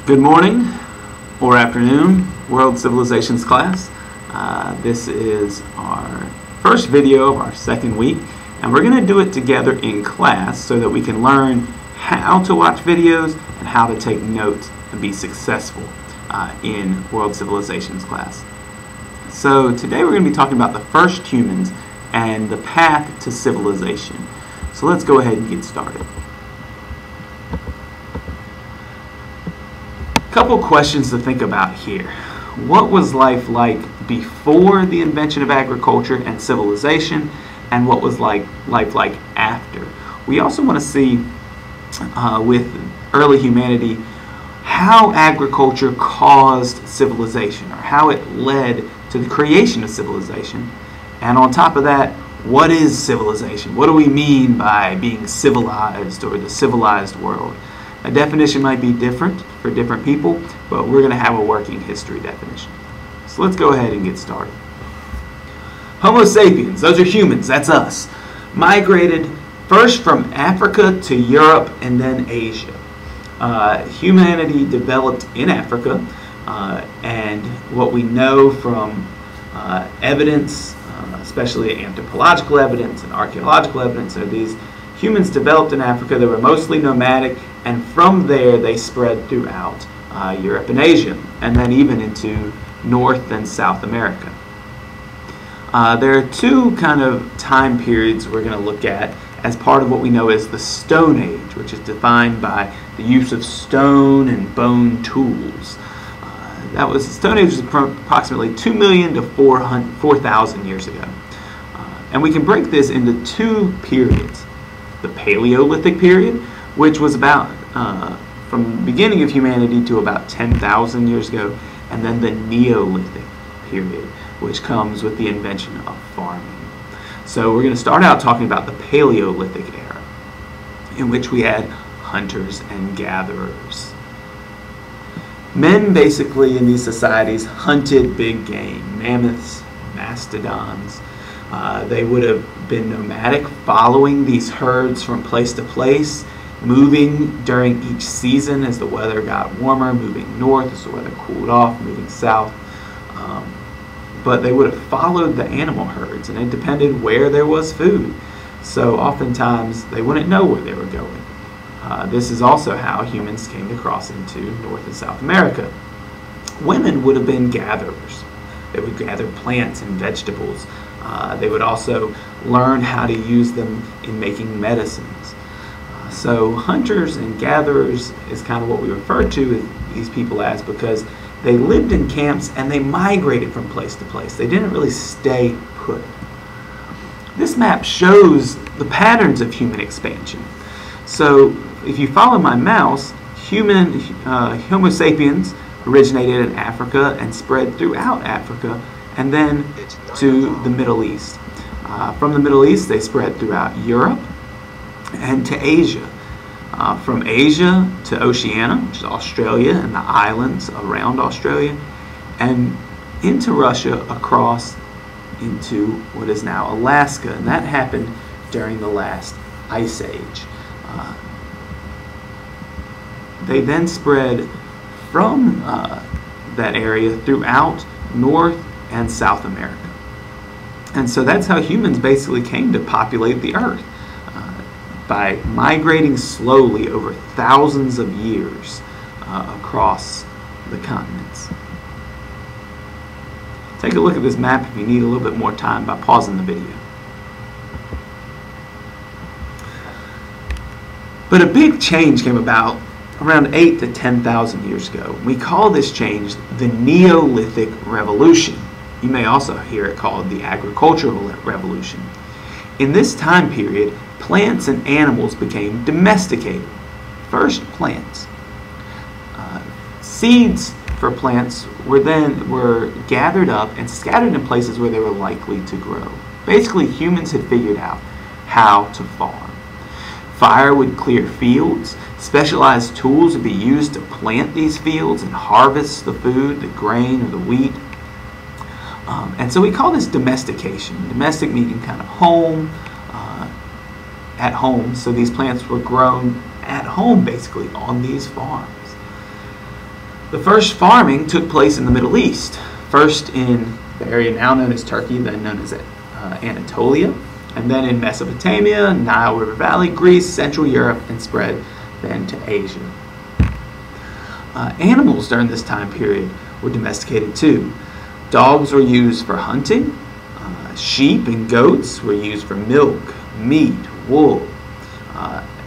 Good morning or afternoon, World Civilizations class. This is our first video of our second week, and we're going to do it together in class so that we can learn how to watch videos and how to take notes and be successful in World Civilizations class. So today we're going to be talking about the first humans and the path to civilization. So let's go ahead and get started. Couple questions to think about here. What was life like before the invention of agriculture and civilization, and what was life like after? We also want to see with early humanity how agriculture caused civilization, or how it led to the creation of civilization. And on top of that, what is civilization? What do we mean by being civilized, or the civilized world? A definition might be different for different people, but we're going to have a working history definition. So let's go ahead and get started. Homo sapiens, those are humans, that's us, migrated first from Africa to Europe and then Asia. Humanity developed in Africa, and what we know from evidence, especially anthropological evidence and archaeological evidence, are these humans developed in Africa. They were mostly nomadic, and from there they spread throughout Europe and Asia, and then even into North and South America. There are two kind of time periods we're going to look at as part of what we know as the Stone Age, which is defined by the use of stone and bone tools. The Stone Age was approximately 2 million to 4,000 years ago. And we can break this into two periods. The Paleolithic period, which was about from the beginning of humanity to about 10,000 years ago, and then the Neolithic period, which comes with the invention of farming. So we're going to start out talking about the Paleolithic era, in which we had hunters and gatherers. Men basically in these societies hunted big game, mammoths, mastodons. They would have been nomadic, following these herds from place to place, moving during each season as the weather got warmer, moving north as the weather cooled off, moving south. But they would have followed the animal herds, and it depended where there was food. So oftentimes they wouldn't know where they were going. This is also how humans came to cross into North and South America. Women would have been gatherers. They would gather plants and vegetables. They would also learn how to use them in making medicines. So hunters and gatherers is kind of what we refer to these people as, because they lived in camps and they migrated from place to place. They didn't really stay put. This map shows the patterns of human expansion. So if you follow my mouse, Homo sapiens originated in Africa and spread throughout Africa, and then to the Middle East. From the Middle East, they spread throughout Europe and to Asia. From Asia to Oceania, which is Australia and the islands around Australia, and into Russia, across into what is now Alaska. And that happened during the last ice age. They then spread from that area throughout North and South America. And so that's how humans basically came to populate the earth, by migrating slowly over thousands of years across the continents. Take a look at this map if you need a little bit more time by pausing the video. But a big change came about around 8 to 10,000 years ago. We call this change the Neolithic Revolution. You may also hear it called the Agricultural Revolution. In this time period, plants and animals became domesticated. First, plants. Seeds for plants were gathered up and scattered in places where they were likely to grow. Basically, humans had figured out how to farm. Fire would clear fields. Specialized tools would be used to plant these fields and harvest the food, the grain or the wheat. And so we call this domestication. Domestic meaning kind of home, at home. So these plants were grown at home, basically, on these farms. The first farming took place in the Middle East, first in the area now known as Turkey, then known as Anatolia, and then in Mesopotamia, Nile River Valley, Greece, Central Europe, and spread then to Asia. Animals during this time period were domesticated too. Dogs were used for hunting. Sheep and goats were used for milk, meat, wool.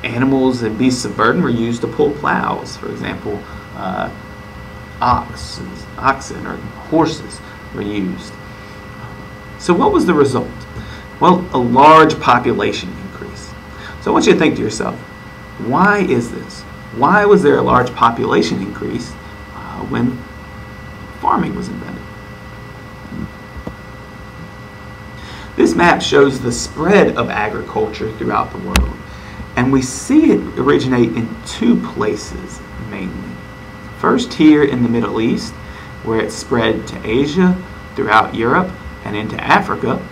Animals and beasts of burden were used to pull plows. For example, oxen or horses were used. So what was the result? Well, a large population increase. So I want you to think to yourself, why is this? Why was there a large population increase when farming was invented? This map shows the spread of agriculture throughout the world, and we see it originate in two places mainly. First here in the Middle East, where it spread to Asia, throughout Europe, and into Africa.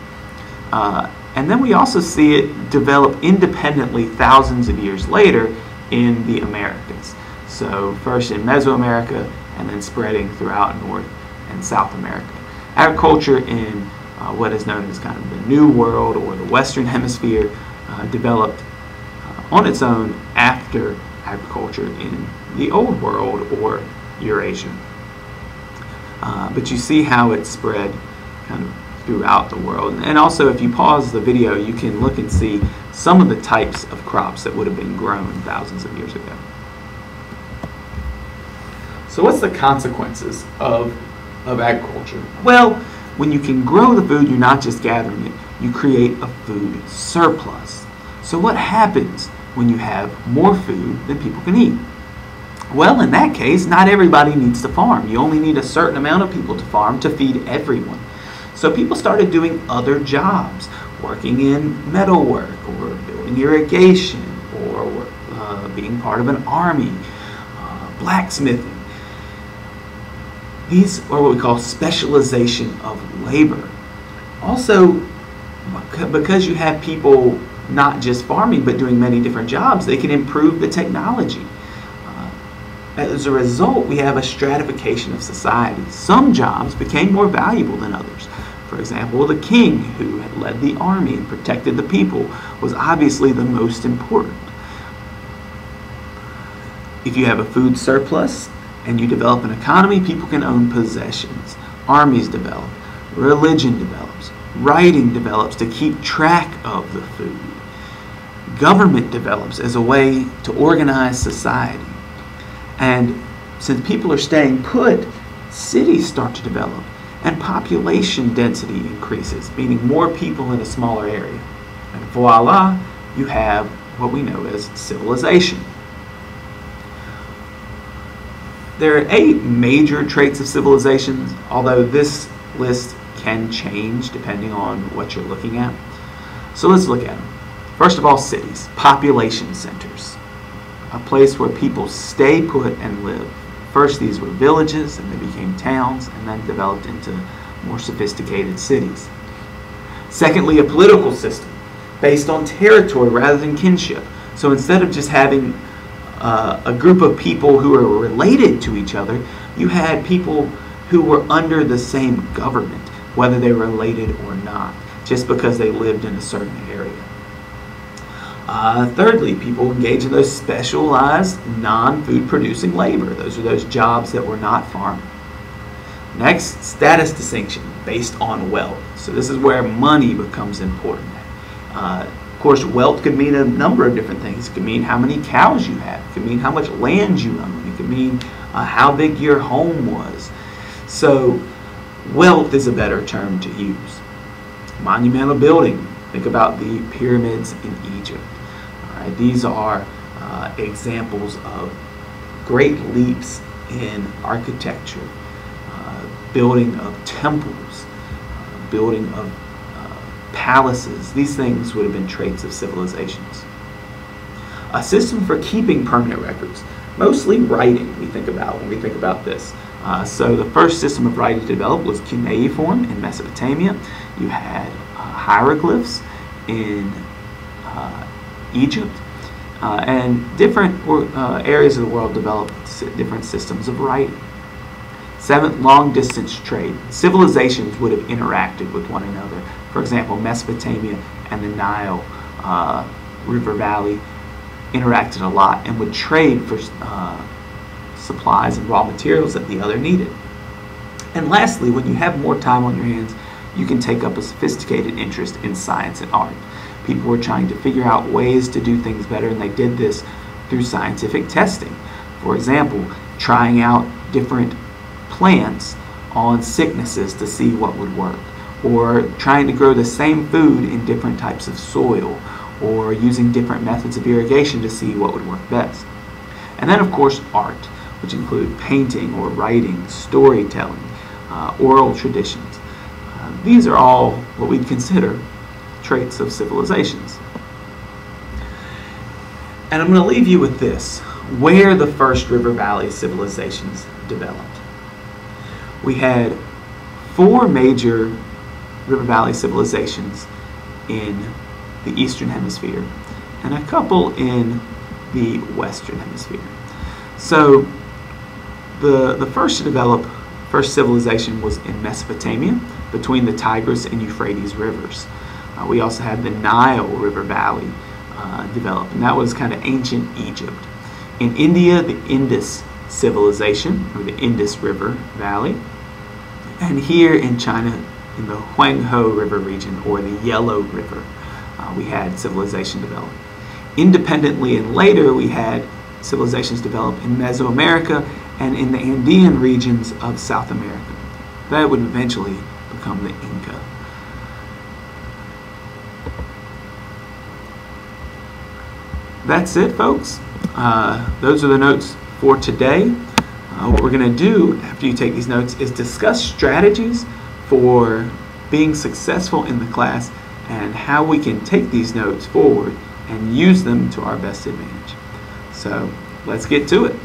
And then we also see it develop independently thousands of years later in the Americas. So first in Mesoamerica, and then spreading throughout North and South America. Agriculture in what is known as kind of the New World or the Western Hemisphere developed on its own after agriculture in the Old World or Eurasia. But you see how it spread kind of throughout the world. And also, if you pause the video, you can look and see some of the types of crops that would have been grown thousands of years ago. So what's the consequences of agriculture? Well, when you can grow the food, you're not just gathering it, you create a food surplus. So what happens when you have more food than people can eat? Well, in that case, not everybody needs to farm. You only need a certain amount of people to farm to feed everyone. So people started doing other jobs, working in metalwork or building irrigation or being part of an army, blacksmithing. These are what we call specialization of labor. Also, because you have people not just farming but doing many different jobs, they can improve the technology. As a result, we have a stratification of society. Some jobs became more valuable than others. For example, the king, who had led the army and protected the people, was obviously the most important. If you have a food surplus and you develop an economy, people can own possessions. Armies develop. Religion develops. Writing develops to keep track of the food. Government develops as a way to organize society. And since people are staying put, cities start to develop. And population density increases, meaning more people in a smaller area. And voila, you have what we know as civilization. There are 8 major traits of civilizations, although this list can change depending on what you're looking at. So let's look at them. First of all, cities, population centers, a place where people stay put and live. First, these were villages, and they became towns, and then developed into more sophisticated cities. Secondly, a political system based on territory rather than kinship. So instead of just having a group of people who are related to each other, you had people who were under the same government, whether they were related or not, just because they lived in a certain area. Thirdly, people engage in those specialized non-food producing labor. Those are those jobs that were not farming. Next, status distinction based on wealth. So this is where money becomes important. Of course, wealth could mean a number of different things. It could mean how many cows you have. It could mean how much land you own. It could mean how big your home was. So wealth is a better term to use. Monumental building. Think about the pyramids in Egypt. All right, these are examples of great leaps in architecture, building of temples, building of palaces. These things would have been traits of civilizations. A system for keeping permanent records, mostly writing we think about when we think about this. So the first system of writing developed was cuneiform in Mesopotamia. You had hieroglyphs in Egypt, and different areas of the world developed different systems of writing. Seventh, long-distance trade. Civilizations would have interacted with one another. For example, Mesopotamia and the Nile River Valley interacted a lot and would trade for supplies and raw materials that the other needed. And lastly, when you have more time on your hands, you can take up a sophisticated interest in science and art. People were trying to figure out ways to do things better, and they did this through scientific testing. For example, trying out different plants on sicknesses to see what would work, or trying to grow the same food in different types of soil, or using different methods of irrigation to see what would work best. And then, of course, art, which include painting or writing, storytelling, oral traditions. These are all what we'd consider traits of civilizations. And I'm going to leave you with this, where the first river valley civilizations developed. We had 4 major river valley civilizations in the Eastern Hemisphere and a couple in the Western Hemisphere. So the first to develop, first civilization was in Mesopotamia between the Tigris and Euphrates rivers. We also had the Nile River Valley develop, and that was kind of ancient Egypt. In India, the Indus civilization, or the Indus River Valley. And here in China, in the Huanghe River region, or the Yellow River, we had civilization develop. Independently and later, we had civilizations develop in Mesoamerica and in the Andean regions of South America. That would eventually become the Inca. That's it, folks. Those are the notes for today. What we're going to do after you take these notes is discuss strategies for being successful in the class and how we can take these notes forward and use them to our best advantage. So let's get to it.